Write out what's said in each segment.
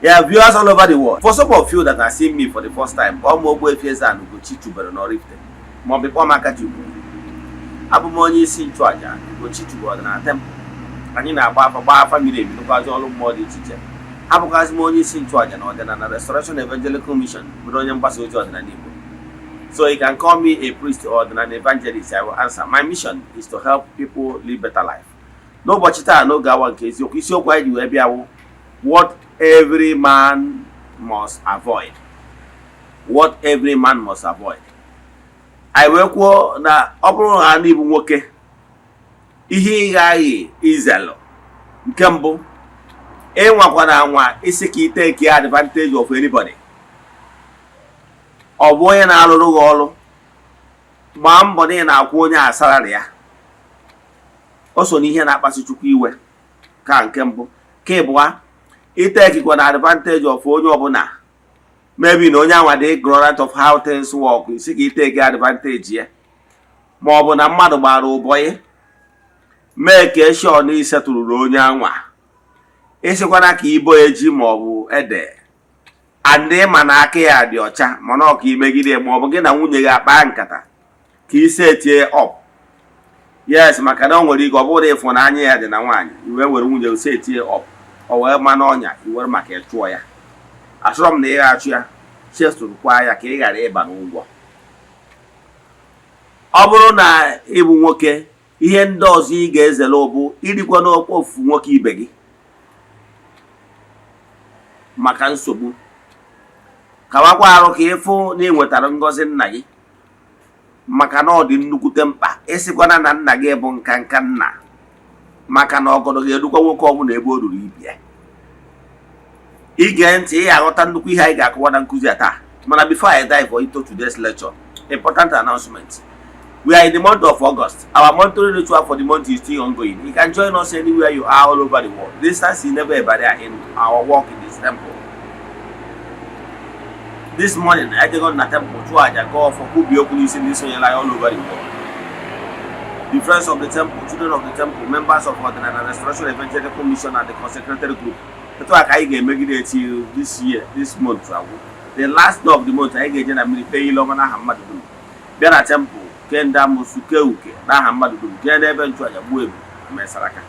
Yeah, viewers all over the world. For some of you that are seeing me for the first time, Eze-Ana Ugochitubelu Norifte, ma before Makachubu, abụ m onye isi nchụaja Ugochitubelu ọdịnala temple. Anyị na-agba afa gbaa afa miri emi n'ụkwazị ọrụ mmụọ dị iche iche. Abụkwazị m onye isi nchụaja na ọdịnala Restoration Evangelical Mission, bụrụ onye mgbasa ozi ọdịnala Igbo. So you can call me a priest or an evangelist. I will answer. My mission is to help people live better life. N'ụbọchị taa n'oge awa nke eziokwu, isiokwu anyị ji wee bịa wụ what every man must avoid. What every man must avoid. Anyị wee kwuo na ọ bụrụ na ndị bụ nwoke, ihe ị ghaghị izelo. Nke mbụ, ịnwakwana anwa isi ka take advantage of anybody. Ọ bụ onye na-arụrụ gị ọrụ, gbaa mbọ na ị na-akwụ onye a salary ya. O so n'ihe na-akpasu Chukwu iwe ka nke mbụ. Ka ịbụa, itekikwa na advantage of onye ọbụla. Maybe na onye anwa dị ignorant of how things work, isi ka iteke advantage ya. Ma ọ bụ na mmadụ gbara ụbọyị, mee ka sure na isetụrụrụ onye anwa. Isikwana ka ibo eji ma ọ bụ ede. Andị ma na aka ya dị ọcha, mana ọ ka imegide ma ọ bụ gị na nwunye gị akpa nkata ka ise tie up. Yes, maka na o nwere ike ọ bụrụ ịfụnanya ya dị na nwaanyị, iwe were nwunye gị se tie up, o wee ma n'ọnya, iwere maka ịchụọ ya. Achọrọ m na ị ga-achụ ya, chesụrụkwa ya ka ị ghara ịba n'ụgwọ. Ọ bụrụ na ị bụ nwoke, ihe ndị ọzọ ị ga-ezere bụ irikwa n'ofu nwoke ibe gị maka nsogbu. Kawakwa arụ ka ịfụ na ị nwetara ngọzi nna gị, maka na ọ dị nnukwute mkpa ịsịkwana na nna gị bụ nka nna, maka na ọgọdọ ga-edukwa nwoke ọbụla ebe o ruru ibi ya. Ige ntị, ị aghọta nnukwu ihe anyị ga-akọwa na nkụzi a taa. Mana before I dive into today's lecture, important announcement. We are in the month of August. Our monthly ritual for the month is still ongoing. You can join us anywhere you are all over the world. Distance is never a barrier in our work in this temple. This morning, I take on the temple to go for who be open in this all over the world. The friends of the temple, children of the temple, members of the Restoration Evangelical Mission and the consecrated group. That's why I get make it till this year, this month. The last day of the month, I get a military Lomana Hamadu. Then a temple, Kenda Musukeuke, Nahamadu, Ken eventually a web, Mesaraka.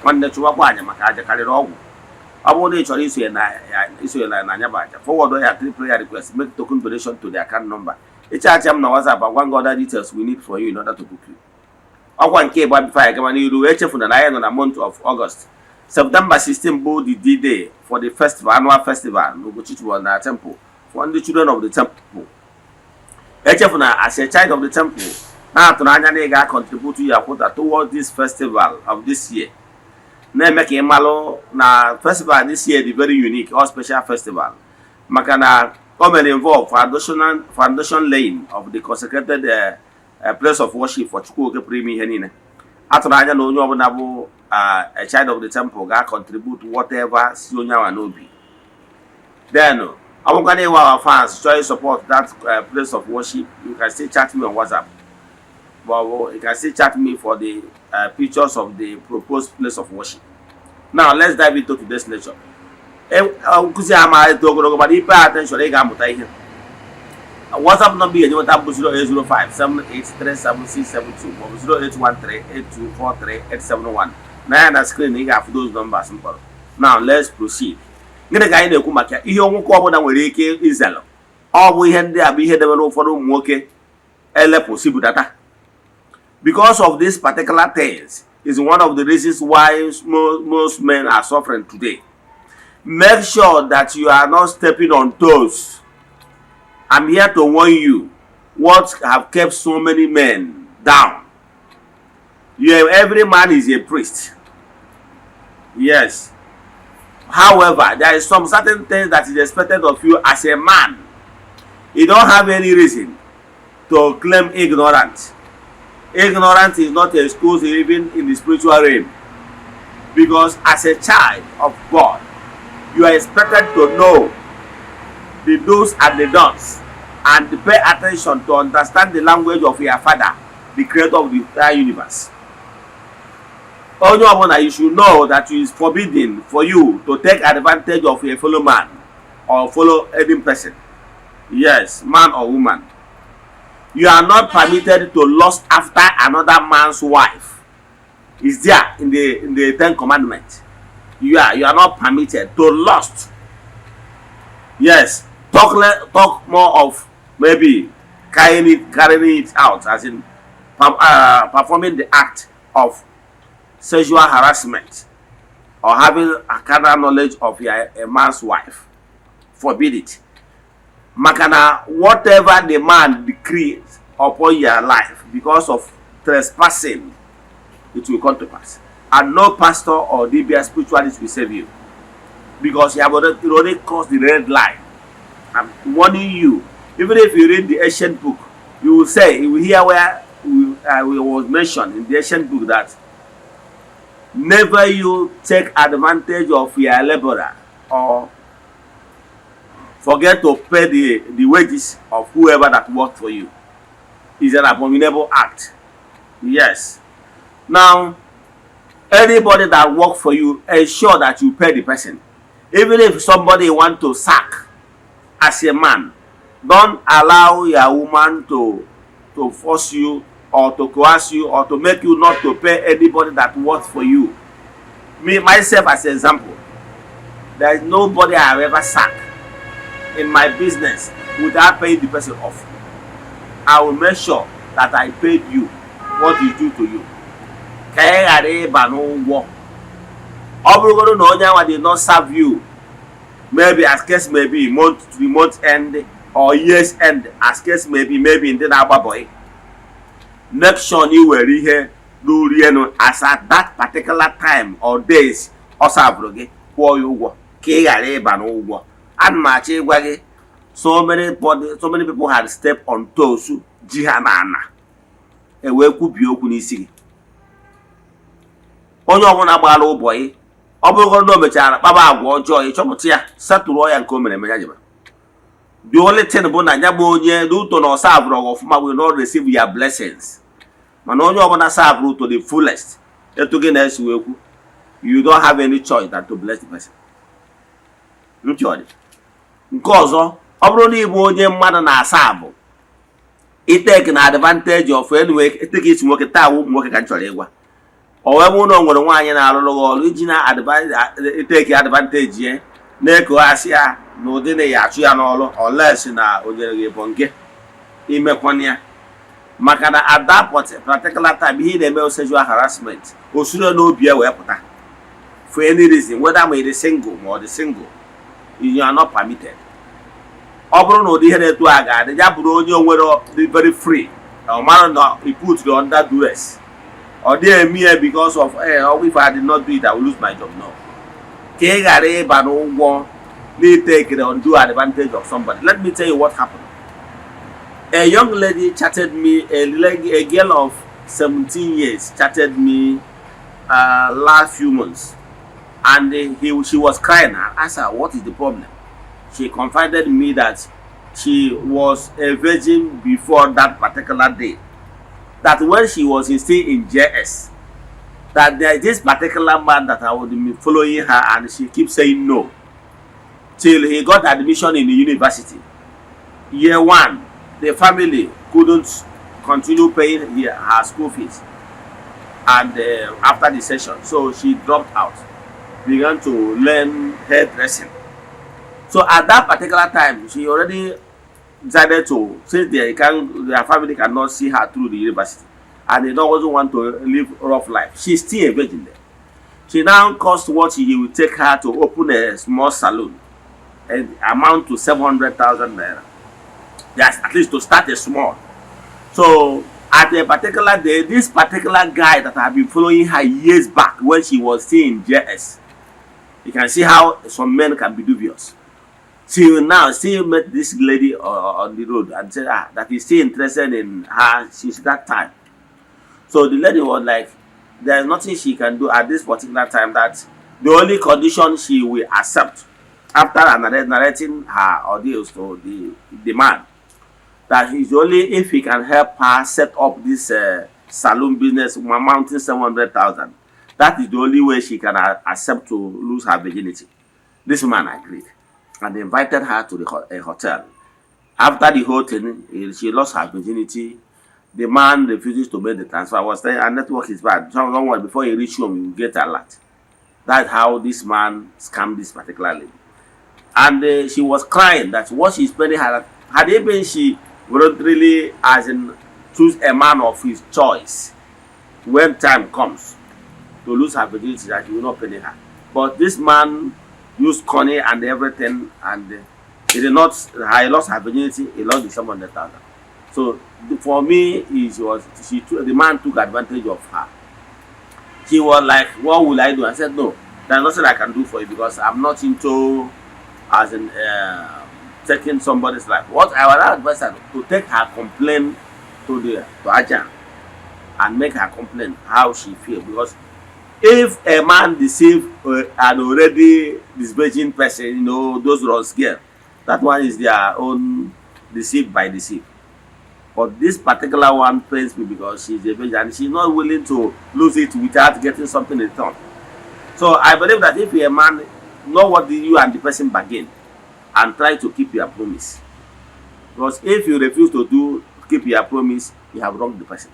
When the Chuaquanya Makaja Kalirogu. I want to Israel and Anyabaja. Forward I 3 prayer requests, make token donation to the account number. Each item now WhatsApp and one other details we need for you in order to book you. I want to before I come and you do HF on the month of August. September 16 will be the day for the festival, annual festival, Ugochitubelu on our temple, for the children of the temple. HF as a child of the temple, now to Nanya contribute to your quota towards this festival of this year. Make a malo na festival this year is very unique or special festival. Makana come and involve foundation laying of the consecrated place of worship for Chukwu Primi Henine. Atonanya no nyo a child of the temple ga contribute whatever Sionya and Obi. Then I'm gonna our fans try to support that place of worship. You can still chat me on WhatsApp. But you can still chat me for the pictures of the proposed place of worship. Now let's dive into today's lecture. WhatsApp number is 0805 783 7672 or 0813 8243 871. Now on the screen you have those numbers. Now let's proceed. Gịnị ka anyị na-ekwu maka ihe nwoke ọbụla nwere ike izelo. Ọ bụ ihe ndị a bụ ihe debere ụfọdụ ụmụ nwoke elepụsị budata. Because of these particular things is one of the reasons why most men are suffering today. Make sure that you are not stepping on toes. I'm here to warn you what have kept so many men down. Every man is a priest. Yes. However, there is some certain things that is expected of you as a man. You don't have any reason to claim ignorance. Ignorance is not excused even in the spiritual realm. Because as a child of God, you are expected to know the do's and the don'ts and to pay attention to understand the language of your father, the creator of the entire universe. Only one, you should know that it is forbidden for you to take advantage of a fellow man or follow any person. Yes, man or woman. You are not permitted to lust after another man's wife. It's there in the Ten Commandments. You are not permitted to lust. Yes, talk more of maybe carrying it out, as in performing the act of sexual harassment or having a carnal knowledge of a man's wife. Forbid it. Makana, whatever the man decrees upon your life because of trespassing, it will come to pass. And no pastor or DBS spiritualist will save you, because you have already crossed the red line. I'm warning you. Even if you read the ancient book, you will hear where it was mentioned in the ancient book that never you take advantage of your laborer or forget to pay the wages of whoever that worked for you. It's an abominable act. Yes. Now, anybody that works for you, ensure that you pay the person. Even if somebody want to sack as a man, don't allow your woman to force you or to coerce you or to make you not to pay anybody that works for you. Me, myself as an example, there is nobody I have ever sacked in my business without paying the person off. I will make sure that I paid you what is due to you. Onye did not serve you, maybe as case may be month end or years end, as case may be maybe in the boy. Make sure you were here do as at that particular time or days or sabroge for you and so many people had stepped on toes Eze-Ana. Ewe kwubi okwu n'isi. Onye ọbụla gbara ụbọyị, ọ bụrụgodị na o mechara kpaba agwa ọjọọ, ịchọpụta ya, satụrụ ya nke o mere ya jeba. The only thing bụ na ya bụ onye n'ụtọ na ọsa abụrụ ọfụma will not receive your blessings. Mana onye ọbụla sa abụrụ to the fullest, etu gị na-esi wee kwu, you don't have any choice than to bless the person. Nchọrị. Nke ọzọ, ọ bụrụ na ịbụ onye mmadụ na-asa abụ, iteke na advantage of anyway, iteke isi nwoke taa ụmụ nwoke ka nchọrọ ịgwa. O wee bụ na o nwere nwaanyị na-alụrụ gị ọrụ iji na iteke advantage ya na-ekoghasị ya na ụdị na ya achụ ya n'ọrụ unless na o nyere gị bụ nke imekwana ya. Maka na at that particular time ihe na-eme sexual harassment o suru n'obi ya wee pụta for any reason, whether ma ị single or the single, you are not permitted. Ọ bụrụ na ụdị ihe na-etu a ga-adị ya bụrụ onye onwere very free, ọ mara na he put you under duress, or they me because of if I did not do it I will lose my job. No. Ka ị ghara ịba n'ụgwọ na-take the undue advantage of somebody. Let me tell you what happened. A young lady chatted me, a girl of 17 years chatted me last few months, and she was crying. I asked her, what is the problem? She confided in me that she was a virgin before that particular day. That when she was still in JS, that there is this particular man that I would be following her, and she keeps saying no. Till he got admission in the university. Year one, the family couldn't continue paying her school fees. And after the session, so she dropped out, began to learn hairdressing. So at that particular time, she already decided to, since their family cannot see her through the university, and they don't want to live a rough life, she's still a virgin there. She now cost what he will take her to open a small salon, and amount to 700,000 naira. Yes, at least to start a small. So at a particular day, this particular guy that I've been following her years back when she was still in JS, you can see how some men can be dubious. She will now still met this lady on the road and said that he's still interested in her since that time. So the lady was like, there's nothing she can do at this particular time, that the only condition she will accept after narrating her ordeals to the man, that is only if he can help her set up this saloon business amounting 700,000. That is the only way she can accept to lose her virginity. This man agreed and invited her to a hotel. After the whole thing, she lost her virginity. The man refuses to make the transfer. I was saying, our network is bad. Don't worry, before you reach home, you will get a lot. That's how this man scammed this particular lady. And she was crying that what she's spending had even she voluntarily, as in, choose a man of his choice when time comes to lose her virginity, that he will not pay her. But this man used money and everything, and he did not. He lost her virginity. He lost the 700,000. So for me, the man took advantage of her. She was like, "What will I do?" I said, "No, there's nothing I can do for you because I'm not into, as in, taking somebody's life." What I would advise her to take her complaint to Ajan and make her complain how she feels, because if a man deceive an already disvirgin person, those Ross girl, that one is their own deceived by deceit. But this particular one pains me because she's a virgin and she's not willing to lose it without getting something in return. So I believe that if a man know what you and the person bargain and try to keep your promise, because if you refuse to keep your promise, you have wronged the person.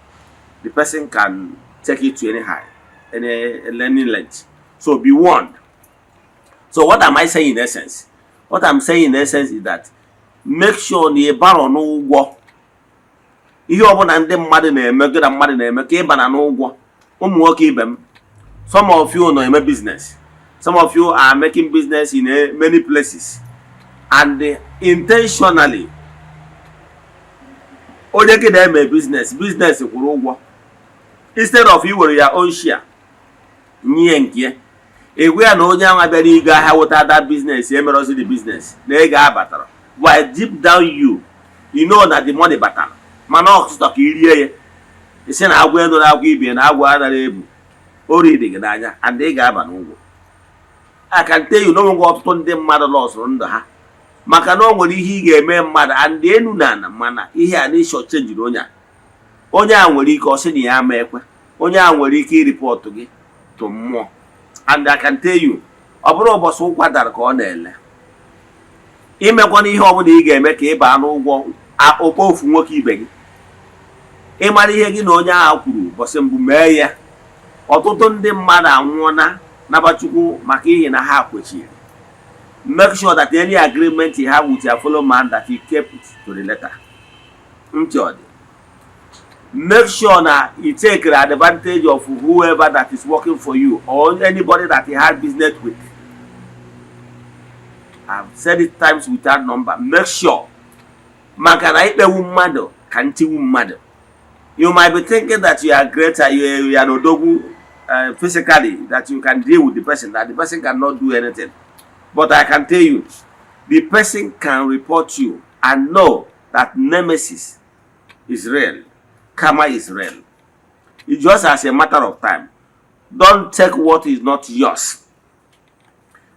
The person can take it to any high, any learning length. So be warned. So what am I saying in essence? What I'm saying in essence is that make sure na ịbara n'ụgwọ ihe ọbụla ndị mmadụ na-eme gị na mmadụ na-eme ka ịbara n'ụgwọ. Ụmụ nwoke ibe m, some of you know eme business, some of you are making business in many places, and intentionally onye gị na-eme business kwụrụ ụgwọ, instead of you were your own share nye nke egwe ya na onye ahụ bịara ịga ahịa wụta that business emerozi the business na ego abatara, while deep down you know that the money batara, mana ọtụtụ ka irie ya isi na agwa ego na agwa ibe na agwa anara ebu ori dị gị n'anya and ị ga-aba n'ụgwọ. I can tell you, no nwe ọtụtụ ndị mmadụ lọsụrụ ndụ ha maka na o nwere ihe ị ga-eme mmadụ and enu na ana mana ihe a na-ịshọ chenjiri onye a nwere ike ọsị na ya ama ekwe, onye a nwere ike iripọtụ gị to mmụọ. And I can tell you, ọ bụrụ ụbọchị ụkwa dara ka ọ na-ele imekwana ihe ọbụla ị ga-eme ka ị baa n'ụgwọ okpofu nwoke ibe gị, ịmara ihe gị na onye agha kwuru ụbọchị mbụ mee ya. Ọtụtụ ndị mmadụ anwụọna n'abachukwu maka ihe na ha kwechiri. Make sure that any agreement you have with your fellow man that you kept it to the letter. Make sure that you take advantage of whoever that is working for you or anybody that you have business with. I've said it times without number. Make sure. You might be thinking that you are greater, you are Odogu physically, that you can deal with the person, that the person cannot do anything. But I can tell you, the person can report you and know that nemesis is real. Karma is real. It's just as a matter of time. Don't take what is not yours.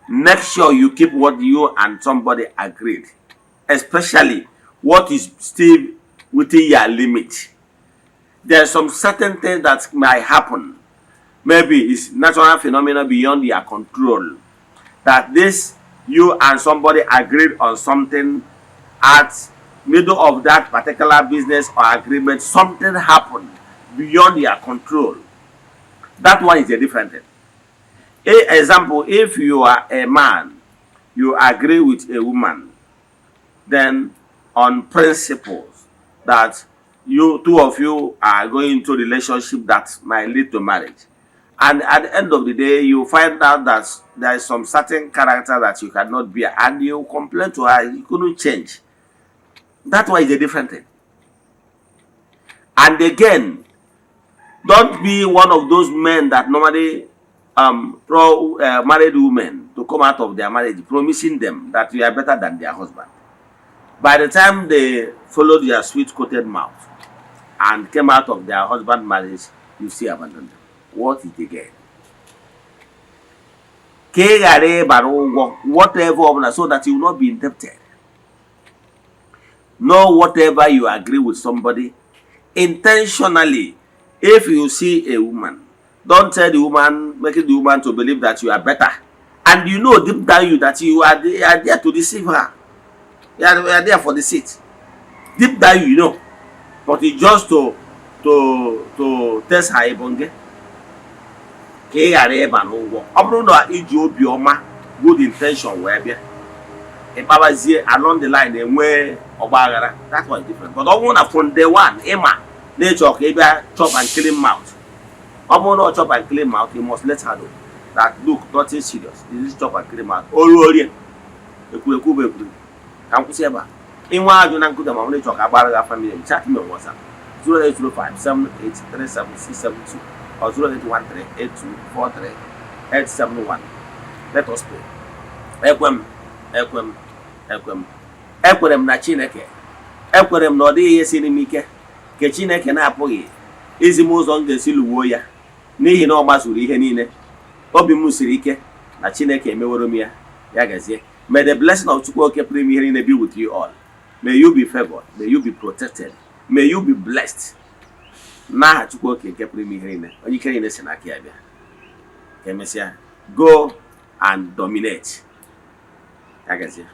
Make sure you keep what you and somebody agreed, especially what is still within your limit. There are some certain things that might happen. Maybe it's natural phenomena beyond your control. That you and somebody agreed on something at middle of that particular business or agreement, something happened beyond your control. That one is a different thing. Example, if you are a man, you agree with a woman, then on principles that two of you are going into a relationship that might lead to marriage. And at the end of the day, you find out that there is some certain character that you cannot bear, and you complain to her, you couldn't change. That one is a different thing. And again, don't be one of those men that normally married women to come out of their marriage, promising them that you are better than their husband. By the time they followed their sweet-coated mouth and came out of their husband marriage, you see abandon them. What is again? Whatever, so that you will not be indebted. Know whatever you agree with somebody intentionally. If you see a woman Don't tell the woman, making the woman to believe that you are better. And you know deep down you that you are there to deceive her. You are there for the seat. Deep down you know. But it's just to test her ebonge. Ka ị ghara ịba n'ụgwọ. Ọ bụrụ na iji obiọma good intention wee bịa ịkpabazie along the line enwe ọgbaghara, that was different. But ọ bụrụ na from day one ịma na-echọ ka ị bịa chop and clean mouth, ọ bụrụ na ọ chop and clean mouth, you must let her know that look, nothing serious, this is chop and clean mouth. Olu orie ekwurekwu bụ ekwuru ka m kwụsị ebe a. Inwe ajụ na nkụda ma ọ na-echọ ka agbara gị family m, chat me on WhatsApp 08057837672 or 08138243871. Let us pray. Ekwere m na Chineke, ekwere m na ọ dịghị ihe siri m ike nke Chineke na-apụghị izi m ụzọ m ga-esi lụwuo ya, n'ihi na ọ gbazuru ihe niile. Obi m siri ike na Chineke emeworo m ya. Ya gazie. May the blessing of Chukwu oke pụrụ ime ihe niile be with you all. May you be favored, may you be protected, may you be blessed. N'aha Chukwu oke nke pụrụ ime ihe niile, onye ike niile si n'aka ya bịa. Ka emesịa, go and dominate. Ya gazie.